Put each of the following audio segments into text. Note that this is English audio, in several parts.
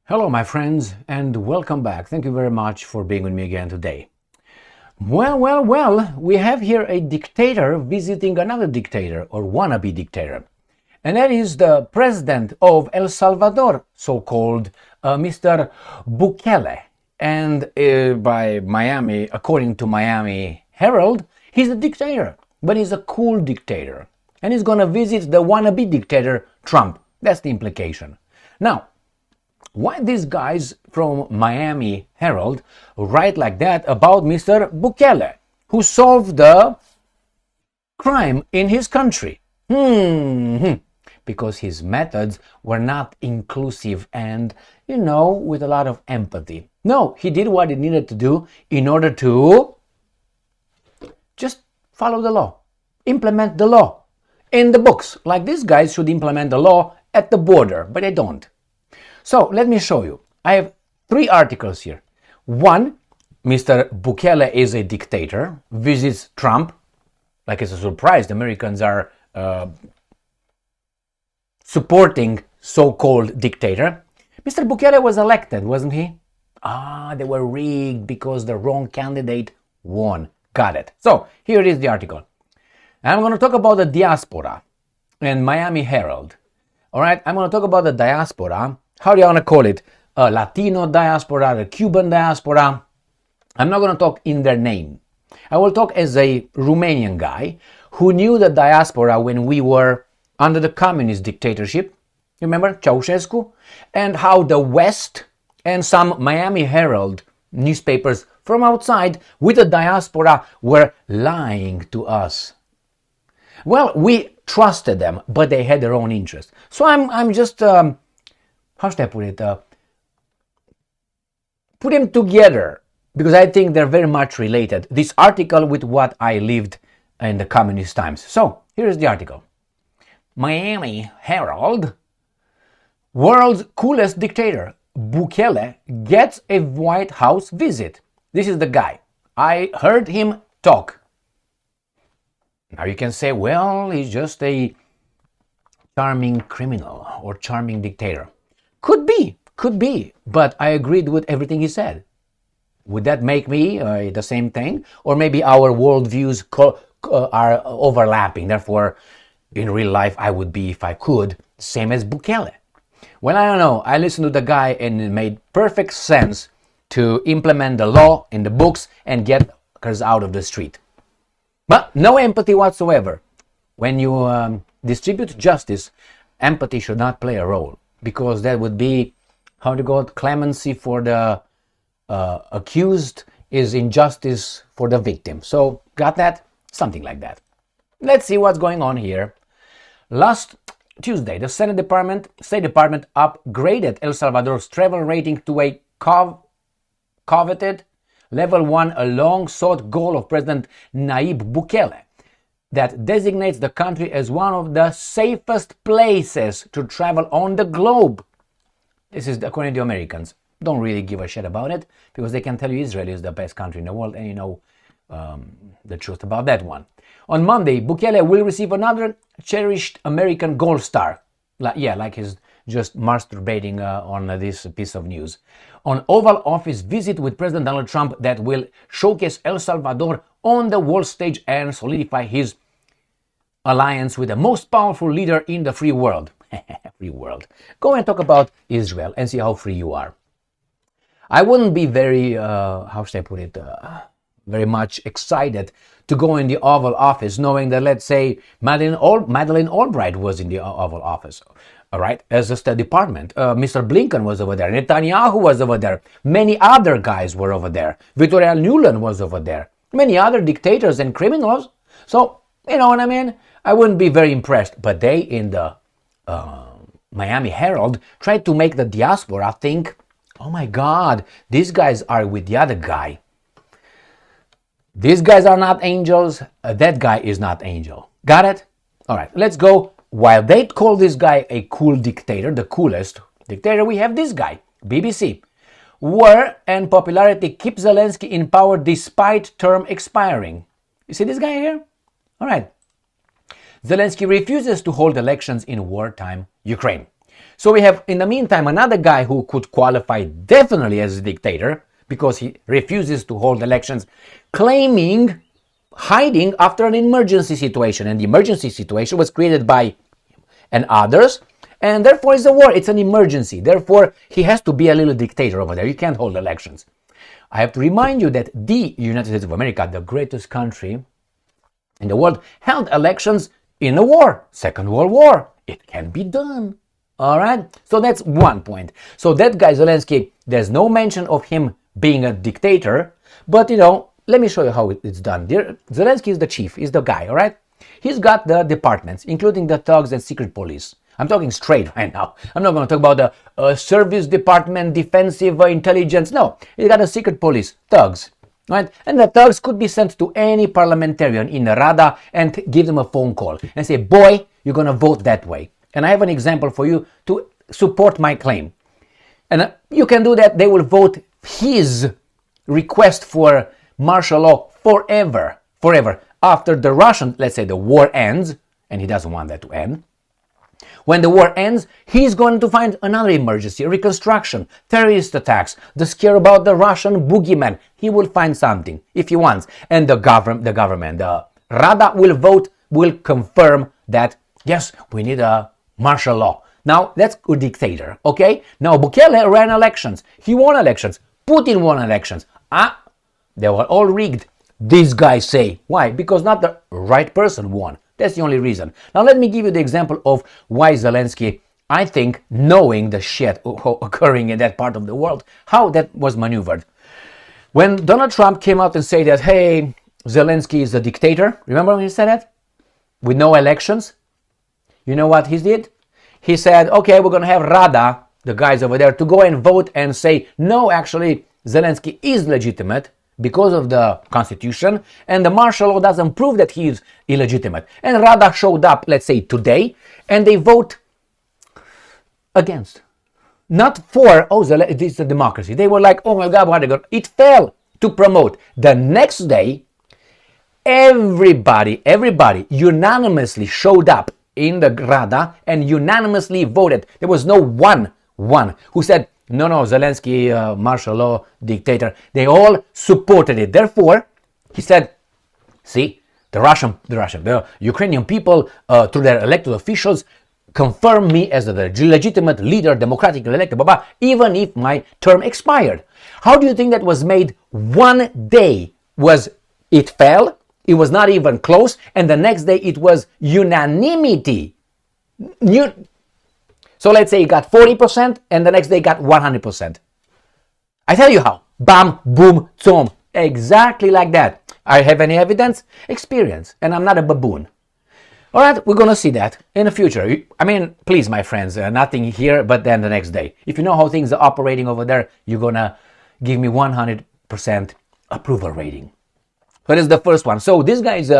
Hello, my friends, and welcome back. Thank you very much for being with me again today. Well, we have here a dictator visiting another dictator or wannabe dictator. And that is the president of El Salvador, so-called Mr. Bukele. And according to Miami Herald, he's a dictator, but he's a cool dictator. And he's going to visit the wannabe dictator Trump. That's the implication. Now, why these guys from Miami Herald write like that about Mr. Bukele, who solved the crime in his country? Because his methods were not inclusive and, with a lot of empathy. No, he did what he needed to do in order to just follow the law, implement the law in the books. Like these guys should implement the law at the border, but they don't. So let me show you. I have 3 articles here. One, Mr. Bukele is a dictator, visits Trump. Like it's a surprise, the Americans are supporting so-called dictator. Mr. Bukele was elected, wasn't he? They were rigged because the wrong candidate won. Got it. So here is the article. I'm going to talk about the diaspora and Miami Herald. All right, I'm going to talk about the diaspora. How do you want to call it? Latino diaspora, the Cuban diaspora. I'm not going to talk in their name. I will talk as a Romanian guy who knew the diaspora when we were under the communist dictatorship. Remember Ceausescu? And how the West and some Miami Herald newspapers from outside with the diaspora were lying to us. Well, we trusted them, but they had their own interest. So I'm just... how should I put it? Put them together because I think they're very much related. This article with what I lived in the communist times. So here is the article. Miami Herald, world's coolest dictator, Bukele gets a White House visit. This is the guy. I heard him talk. Now you can say, well, he's just a charming criminal or charming dictator. Could be, but I agreed with everything he said. Would that make me the same thing? Or maybe our worldviews are overlapping, therefore in real life I would be, if I could, same as Bukele. Well, I don't know, I listened to the guy and it made perfect sense to implement the law in the books and get us out of the street. But no empathy whatsoever. When you distribute justice, empathy should not play a role. Because that would be, how to go, clemency for the accused is injustice for the victim. So, got that? Something like that. Let's see what's going on here. Last Tuesday, the State Department upgraded El Salvador's travel rating to a coveted level 1, a long-sought goal of President Nayib Bukele that designates the country as one of the safest places to travel on the globe. This is according to Americans. Don't really give a shit about it because they can tell you Israel is the best country in the world and you know the truth about that one. On Monday, Bukele will receive another cherished American gold star. Like he's just masturbating on this piece of news. On Oval Office visit with President Donald Trump that will showcase El Salvador on the world stage and solidify his alliance with the most powerful leader in the free world. Free world. Go and talk about Israel and see how free you are. I wouldn't be very, very much excited to go in the Oval Office knowing that, let's say, Madeleine Albright was in the Oval Office. All right, as the State Department. Mr. Blinken was over there. Netanyahu was over there. Many other guys were over there. Victoria Nuland was over there. Many other dictators and criminals. So, you know what I mean? I wouldn't be very impressed. But they, in the Miami Herald, tried to make the diaspora think, oh my God, these guys are with the other guy. These guys are not angels. That guy is not angel. Got it? All right, let's go. While they call this guy a cool dictator, the coolest dictator, we have this guy, BBC. War and popularity keep Zelensky in power despite term expiring. You see this guy here? All right. Zelensky refuses to hold elections in wartime Ukraine. So we have, in the meantime, another guy who could qualify definitely as a dictator because he refuses to hold elections, claiming hiding after an emergency situation. And the emergency situation was created by him and others, and therefore it's a war. It's an emergency. Therefore, he has to be a little dictator over there. You can't hold elections. I have to remind you that the United States of America, the greatest country in the world, held elections in a war, Second World War. It can be done. All right? So that's one point. So that guy Zelensky, there's no mention of him being a dictator, but let me show you how it's done. Zelensky is the chief, he's the guy, all right? He's got the departments, including the thugs and secret police. I'm talking straight right now. I'm not going to talk about the service department, defensive intelligence. No, he's got a secret police, thugs, right? And the thugs could be sent to any parliamentarian in the Rada and give them a phone call and say, boy, you're going to vote that way. And I have an example for you to support my claim. And you can do that. They will vote his request for martial law forever. After the Russian, let's say the war ends, and he doesn't want that to end. When the war ends, he's going to find another emergency, reconstruction, terrorist attacks, the scare about the Russian boogeyman. He will find something if he wants. And the government, the Rada will confirm that, yes, we need a martial law. Now, that's a dictator, okay? Now, Bukele ran elections. He won elections. Putin won elections. They were all rigged. These guys say. Why? Because not the right person won. That's the only reason. Now, let me give you the example of why Zelensky, I think, knowing the shit occurring in that part of the world, how that was maneuvered. When Donald Trump came out and said that, hey, Zelensky is a dictator, remember when he said that? With no elections? You know what he did? He said, okay, we're going to have Rada, the guys over there, to go and vote and say, no, actually, Zelensky is legitimate because of the constitution, and the martial law doesn't prove that he is illegitimate. And Rada showed up, let's say today, and they vote against. Not for, this is a democracy. They were like, oh my God, what a God. It fell to promote. The next day, everybody unanimously showed up in the Rada and unanimously voted. There was no one who said, no, Zelensky, martial law, dictator. They all supported it. Therefore, he said, see, the Ukrainian people, through their elected officials, confirm me as the legitimate leader, democratically elected, even if my term expired. How do you think that was made? One day it fell, it was not even close, and the next day it was unanimity. So let's say he got 40% and the next day got 100%. I tell you how. Bam, boom, zoom. Exactly like that. I have any evidence? Experience. And I'm not a baboon. All right, we're going to see that in the future. I mean, please, my friends, nothing here but then the next day. If you know how things are operating over there, you're going to give me 100% approval rating. That is the first one. So this guy is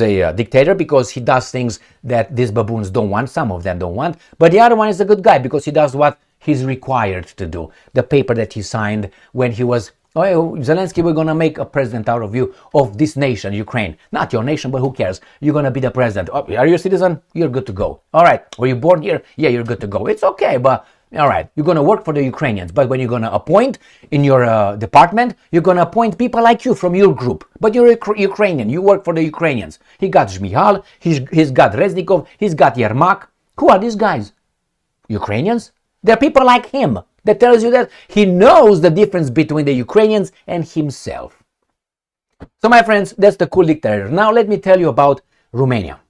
a dictator because he does things that these baboons don't want. Some of them don't want. But the other one is a good guy because he does what he's required to do. The paper that he signed when he was, Zelensky, we're going to make a president out of you, of this nation, Ukraine. Not your nation, but who cares? You're going to be the president. Oh, are you a citizen? You're good to go. All right. Were you born here? Yeah, you're good to go. It's okay, but all right. You're going to work for the Ukrainians. But when you're going to appoint in your department, you're going to appoint people like you from your group. But you're Ukrainian. You work for the Ukrainians. He got Zmihal. He's got Reznikov. He's got Yermak. Who are these guys? Ukrainians? They're people like him. That tells you that he knows the difference between the Ukrainians and himself. So my friends, that's the cool dictator. Now let me tell you about Romania.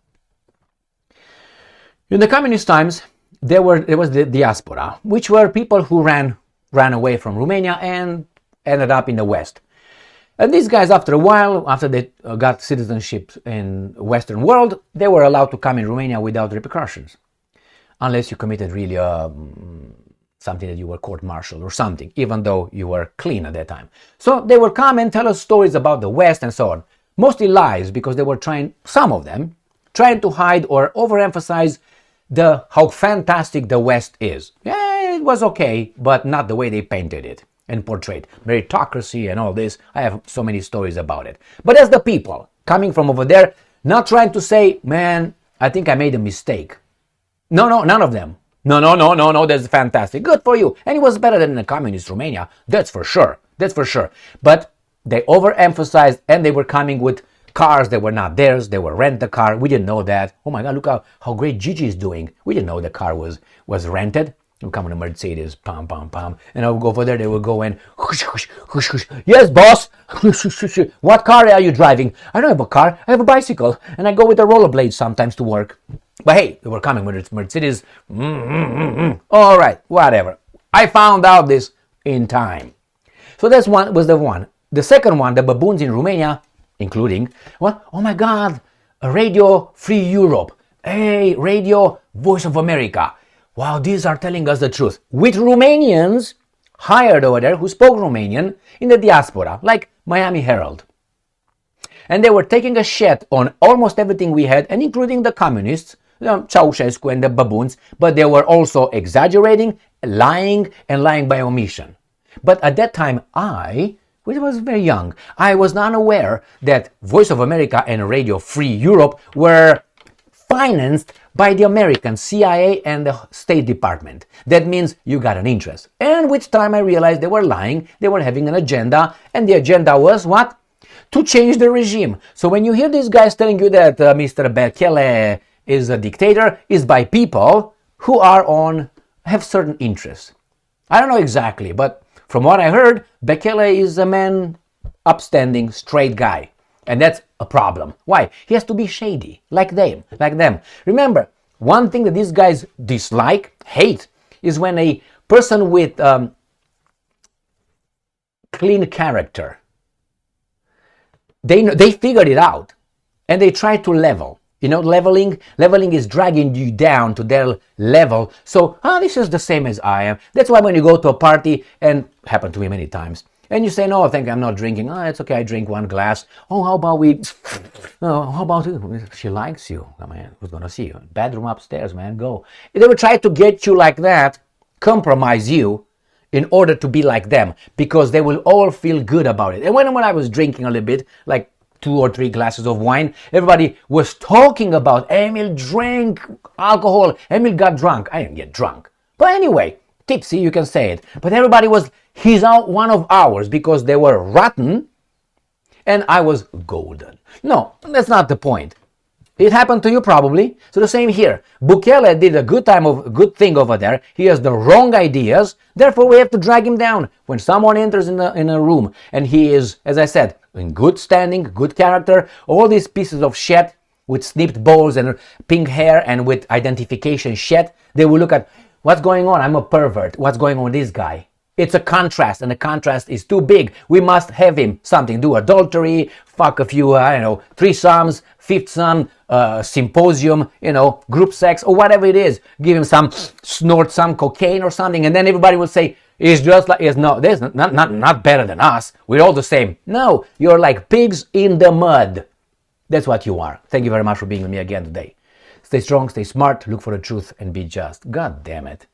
In the communist times, there was the diaspora, which were people who ran away from Romania and ended up in the West. And these guys, after a while, after they got citizenship in the Western world, they were allowed to come in Romania without repercussions. Unless you committed really something that you were court-martialed or something, even though you were clean at that time. So they would come and tell us stories about the West and so on. Mostly lies, because they were some of them, trying to hide or overemphasize how fantastic the West is. Yeah, it was okay, but not the way they painted it and portrayed. Meritocracy and all this. I have so many stories about it. But as the people coming from over there, not trying to say, man, I think I made a mistake. No, none of them. No, no, no, no, no, that's fantastic. Good for you. And it was better than the communist Romania. That's for sure. That's for sure. But they overemphasized, and they were coming with cars that were not theirs. They were rent a car. We didn't know that. Oh my God, look how great Gigi is doing. We didn't know the car was rented. We come in a Mercedes, pam, pam, pam. And I would go over there, they would go in, whoosh, whoosh, whoosh, whoosh. Yes, boss. What car are you driving? I don't have a car, I have a bicycle. And I go with a rollerblade sometimes to work. But hey, they were coming with Mercedes. All right, whatever. I found out this in time. So that's one was the one. The second one, the baboons in Romania, including, what? Oh my God, a Radio Free Europe. Hey, Radio Voice of America. Wow, these are telling us the truth. With Romanians hired over there who spoke Romanian in the diaspora, like Miami Herald. And they were taking a shit on almost everything we had, and including the communists, Ceausescu and the baboons, but they were also exaggerating, lying, and lying by omission. But at that time, I was very young. I was not aware that Voice of America and Radio Free Europe were financed by the American CIA and the State Department. That means you got an interest. And with time I realized they were lying, they were having an agenda, and the agenda was what? To change the regime. So when you hear these guys telling you that Mr. Bukele is a dictator, is by people who have certain interests. I don't know exactly, but from what I heard, Bukele is a man, upstanding, straight guy. And that's a problem. Why? He has to be shady, like them. Remember, one thing that these guys dislike, hate, is when a person with clean character, they figured it out, and they try to level. You know, leveling is dragging you down to their level. So, this is the same as I am. That's why when you go to a party, and happened to me many times, and you say, no, thank you, I'm not drinking. Oh, it's okay, I drink one glass. Oh, how about you? She likes you. Oh, man, who's going to see you? Bedroom upstairs, man, go. They will try to get you like that, compromise you, in order to be like them, because they will all feel good about it. And when I was drinking a little bit, like 2 or 3 glasses of wine, everybody was talking about Emil drank alcohol, Emil got drunk. I didn't get drunk. But anyway, tipsy, you can say it. But everybody was, he's one of ours, because they were rotten and I was golden. No, that's not the point. It happened to you probably. So the same here. Bukele did a good thing over there. He has the wrong ideas. Therefore, we have to drag him down. When someone enters in a room and he is, as I said, in good standing, good character, all these pieces of shit with snipped balls and pink hair and with identification shit, they will look at, what's going on? I'm a pervert. What's going on with this guy? It's a contrast, and the contrast is too big. We must have him something. Do adultery, fuck a few, threesomes, fifthsome, symposium, group sex, or whatever it is. Give him snort some cocaine or something, and then everybody will say, he's just like, no, there's not better than us. We're all the same. No, you're like pigs in the mud. That's what you are. Thank you very much for being with me again today. Stay strong, stay smart, look for the truth, and be just. God damn it.